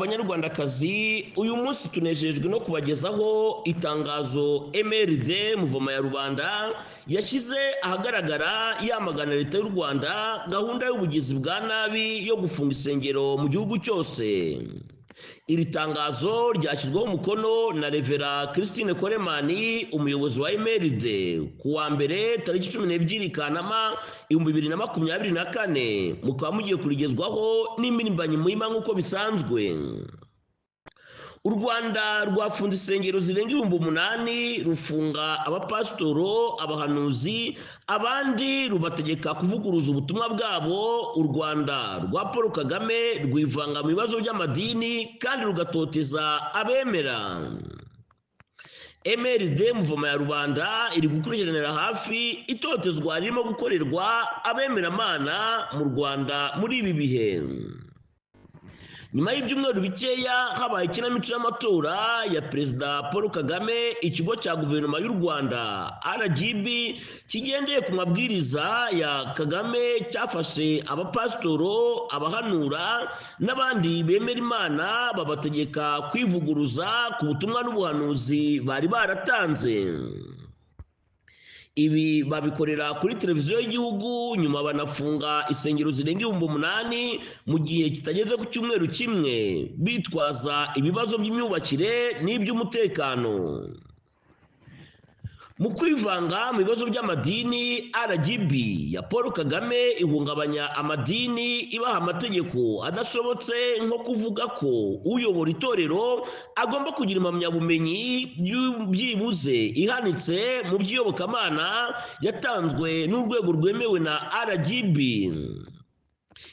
Banyarwandakazi, uyu munsi tunejejwe no kubagezaho itangazo MRD Muvoma ya Rubanda yashyize ahagaragara yamagana leta y'u Rwanda gahunda y'ubugizi bwa nabi yo gufunga isengero mu gihugu cyose. Iri tangazo ryashyizweho umukono na Revera Christine Koremani, umuyobozi wa MRD, ku wa mbere tariki 12 Kanama 2024, mukaba mugiye kurigezwaho n'imirimbanyi muhima nk'uko bisanzwe. U Rwanda rwafunze insengero zirenga 8,000, rufunga abapasitoro, abahanuzi, abandi rubategeka kuvuguruza ubutumwa bwabo. U Rwanda rwa Paul Kagame rwivanga mu bibazo by'amadini kandi rugatoteza abemera. MRD Muvoma ya Rubanda iri gukurikiranira hafi itotezwa ririmo gukorerwa abemeramana mu Rwanda muri ibi bihe. Nyuma y'ibyumweru bikeya habaye ikinamico y'amatora ya Perezida Paul Kagame, ikigo cya guverinoma y'u Rwanda RGB kigendeye ku mabwiriza ya Kagame cyafashe abapasitoro, abahanura n'abandi bemera Imana babategeka kwivuguruza ku butumwa n'ubuhanuzi bari baratanze. Ibi babikorera kuri televiziyo y'igihugu, nyuma banafunga insengero zirenga 8,000 mu gihe kitageze ku cyumweru kimwe, bitwaza ibibazo by'imyubakire n'iby'umutekano. Mu kwivanga mu bibazo by'amadini, RGB ya Paul Kagame ihungabanya amadini, ibaha amategeko adashobotse, nko kuvuga ko uyobora itorero agomba kugira impamyabumenyi byibuze ihanitse mu by'iyobokamana yatanzwe n'urwego rwemewe na RGB.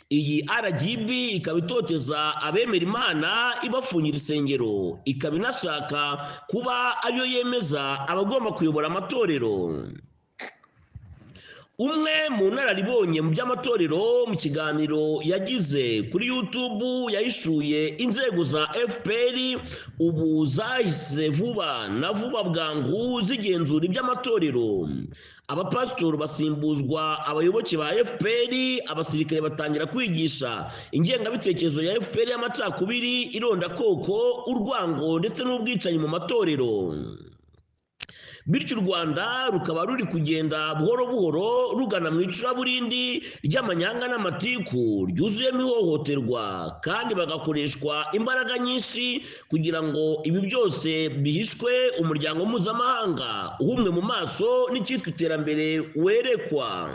Iyi RGB ikaba itoteza abemera Imana, ibafungira isengero, ikaba inashaka kuba ariyo yemeza abagomba kuyobora amatorero. Umwe mu nararibonye mu by'amatorero mu kiganiro yagize kuri YouTube yahishuye inzego za FPR ubu zahise vuba na vuba bwangu zigenzura iby'amatorero. Abapasitori basimbuzwa abayoboke ba FPR, abasirikare batangira kwigisha ingengabitekerezo ya FPR y'amacakubiri, irondakoko, urwango ndetse n'ubwicanyi mu matorero. Bityo u Rwanda rukaba ruri kugenda buhoro buhoro rugana mu icuraburindi ry'amanyanga n'amatiku ryuzuyemo ihohoterwa, kandi bagakoreshwa imbaraga nyinshi kugira ngo ibi byose bihishwe umuryango mpuzamahanga uhumwe mu maso n'icyitwa iterambere werekwa.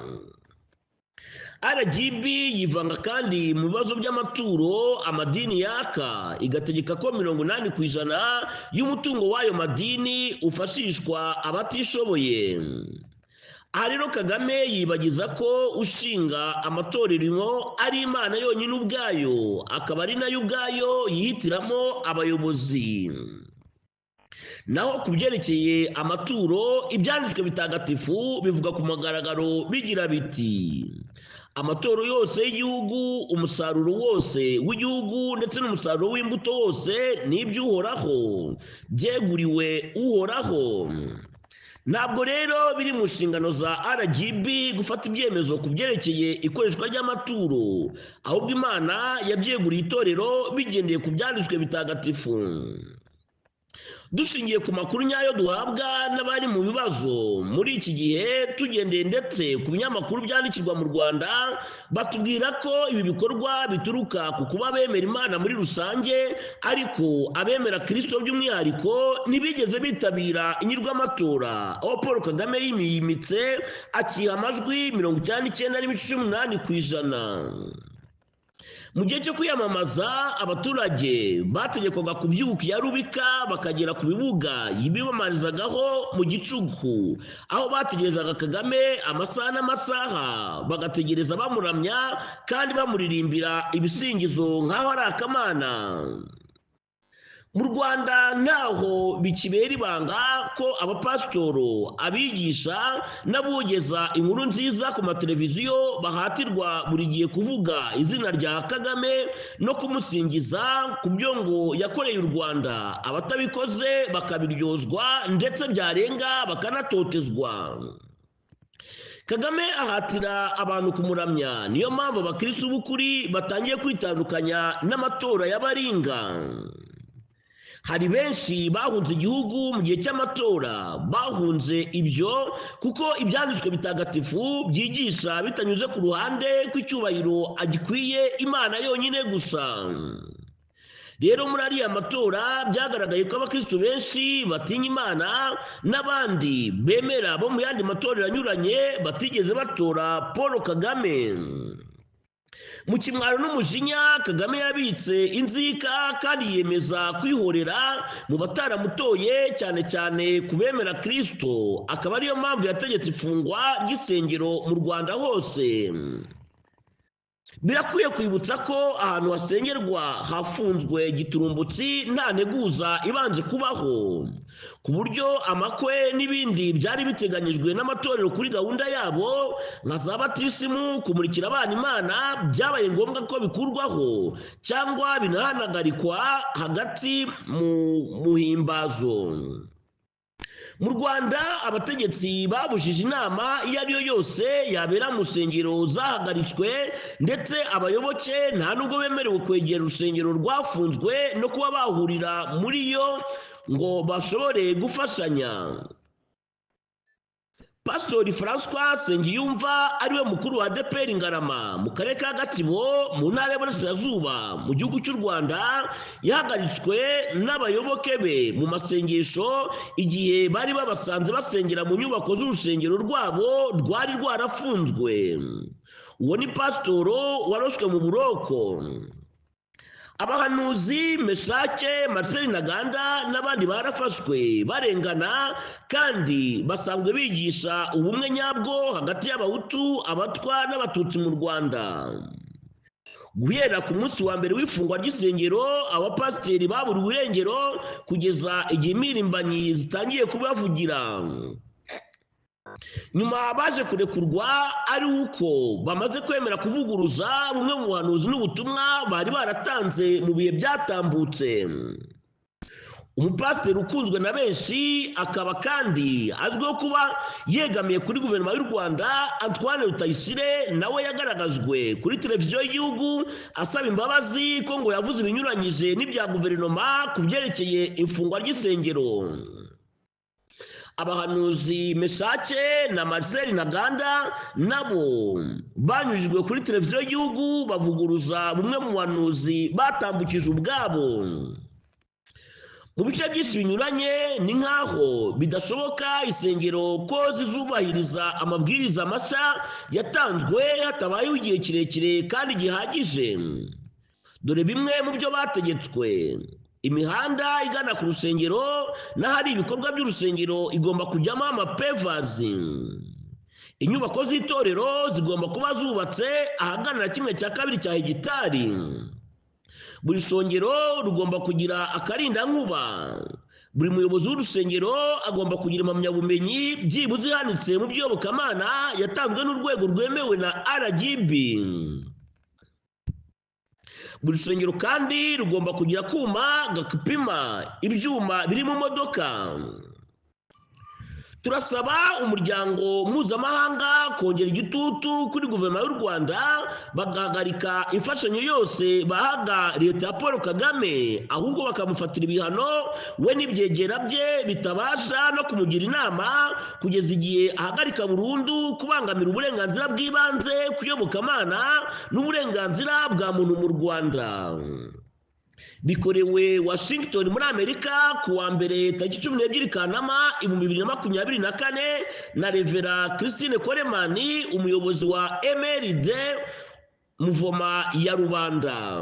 RGB yivanga kandi mu bibazo by'amaturo amadini yaka, igategeka ko 80% y'umutungo w'ayo madini ufashishwa abatishoboye. Aha rero Kagame yibagiza ko ushinga amatorero ari Imana yonyine ubwayo, akaba ari nayo ubwayo yihitiramo abayobozi. Naho ku byerekeye amaturo, ibyanditswe bitagatifu bivuga ku mugaragaro bigira biti: amatoro yose y'igihugu, umusaruro wose w'igihugu ndetse n'umusaruro w'imbuto wose ni iby'Uhoraho, byeguriwe Uhoraho. Ntabwo rero biri mu nshingano za RGB gufata ibyemezo ku byerekeye ikoreshwa ry'amaturo, ahubwo Imana yabyeguriye itorero bigendeye ku byanditswe bitagatifu. Dushingiye ku makuru nyayo duhabwa n'abari mu bibazo muri iki gihe, tugendeye ndetse ku binyamakuru byandikirwa mu Rwanda, batubwira ko ibi bikorwa bituruka ku kuba bemera Imana muri rusange, ariko abemera Kristo by'umwihariko ntibigeze bitabira inyirwamatora, aho Paul Kagame yimitse akiha amajwi 99.8%. Mu gihe cyo kwiyamamaza, abaturage bategekwaga kubyuka iya rubika bakagera ku bibuga yibimamarizagaho mu gicuku, aho bategerezaga Kagame amasaha n'amasaha, bagategereza bamuramya kandi bamuririmbira ibisingizo nk'aho ari akamana. Mu Rwanda ntaho bikibera ibanga ko abapasitoro, abigisha n'abogeza inkuru nziza ku mateleviziyo bahatirwa buri gihe kuvuga izina rya Kagame no kumusingiza ku byo ngo yakoreye u Rwanda, abatabikoze bakabiryozwa ndetse byarenga bakanatotezwa. Kagame ahatira abantu kumuramya, niyo mpamvu abakristo b'ukuri batangiye kwitandukanya n'amatora y'abaringa. Hari benshi bahunze igihugu mu gihe cy'amatora, bahunze ibyo kuko ibyanditswe bitagatifu byigisha bitanyuze ku ruhande ko icyubahiro agikwiye Imana yonyine gusa. Rero muri ariya matora byagaragaye ko abakristo benshi batinya Imana, n'abandi bemera bo mu yandi matorero anyuranye batigeze batora Paul Kagame. Mu kimwaro n'umujinya, Kagame yabitse inzika kandi yiyemeza kwihorera mu bataramutoye, cyane cyane ku bemera Kristo. Akaba ariyo mpamvu yategetse ifungwa ry'isengero mu Rwanda hose. Birakwiye kwibutsa ko ahantu hasengerwa hafunzwe giturumbutsi nta nteguza ibanje kubaho, ku buryo amakwe n'ibindi byari biteganyijwe n'amatorero kuri gahunda yabo nka za batisimu, kumurikira abana Imana, byabaye ngombwa ko bikurwaho cyangwa binahanagarikwa hagati mu muhimbazo. Mu Rwanda abategetsi babujije inama iyo ari yo yose yabera mu nsengero zahagaritswe, ndetse abayoboke nta nubwo bemerewe kwegera urusengero rwafunzwe no kuba bahurira muri yo ngo bashobore gufashanya. Pastori François Nsengiyumva ariwe mukuru wa ADEPR Ngarama mu karere ka Gatsibo mu ntara y'Iburasirazuba mu gihugu cy'u Rwanda, yahagaritswe n'abayoboke be mu masengesho igihe bari babasanze basengera mu nyubako z'urusengero rwabo rwari rwarafunzwe. Uwo ni pasitoro waroshwe mu buroko. Abahanuzi Meshake, Marcel Ntaganda n'abandi barafashwe barengana, kandi basanzwe bigisha ubumwe nyabwo hagati y'Abahutu, Abatwa n'Abatutsi mu Rwanda. Guhera ku munsi wa mbere w'ifungwa ry'isengero, abapasiteri baburiwe irengero kugeza igihe impirimbanyi zitangiye kubavugira. Nyuma baje kurekurwa ari uko bamaze kwemera kuvuguruza bumwe mu buhanuzi n'ubutumwa bari baratanze mu bihe byatambutse. Umupasiteri ukunzwe na benshi akaba kandi azwiho kuba yegamiye kuri guverinoma y'u Rwanda, Antoine Rutayisire, nawe yagaragajwe kuri televiziyo y'igihugu asaba imbabazi ko ngo yavuze ibinyuranyije n'ibya guverinoma ku byerekeye ifungwa ry'isengero. Abahanuzi Meshake na Marcel Ntaganda nabo banyujijwe kuri televiziyo y'igihugu bavuguruza bumwe mu bahanuzi batambukije ubwabo. Mu bice byinshi binyuranye ni nk'aho bidashoboka isengero ko zizubahiriza amabwiriza mashya yatanzwe hatabayeho igihe kirekire kandi gihagije. Dore bimwe mu byo bategetswe: imihanda igana ku rusengero n'ahari ibikorwa by'urusengero igomba kujyamo amapevazi. Inyubako z'itorero zigomba kuba zubatse ahagana 1/2 cya hegitari. Buri rusengero rugomba kugira akarindankuba. Buri muyobozi w'urusengero agomba kugira impamyabumenyi byibuze ihanitse mu by'iyobokamana yatanzwe n'urwego rwemewe na RGB. Buri rusengero kandi rugomba kugira kuma gapima ibyuma biri mu modoka. Turasaba umuryango mpuzamahanga kongera igitutu kuri guverinoma y'u Rwanda bagahagarika imfashanyo yose bahaga leta ya Paul Kagame, ahubwo bakamufatira ibihano we n'ibyegera bye bitabasha no kumugira inama kugeza igihe ahagarika burundu kubangamira uburenganzira bw'ibanze, kuyobokamana n'uburenganzira bwa muntu mu Rwanda. Bikorewe Washington muri Amerika ku wa mbere tariki 12 Kanama 2024 na Revera Christine Coleman, umuyobozi wa MRD Muvoma ya Rubanda.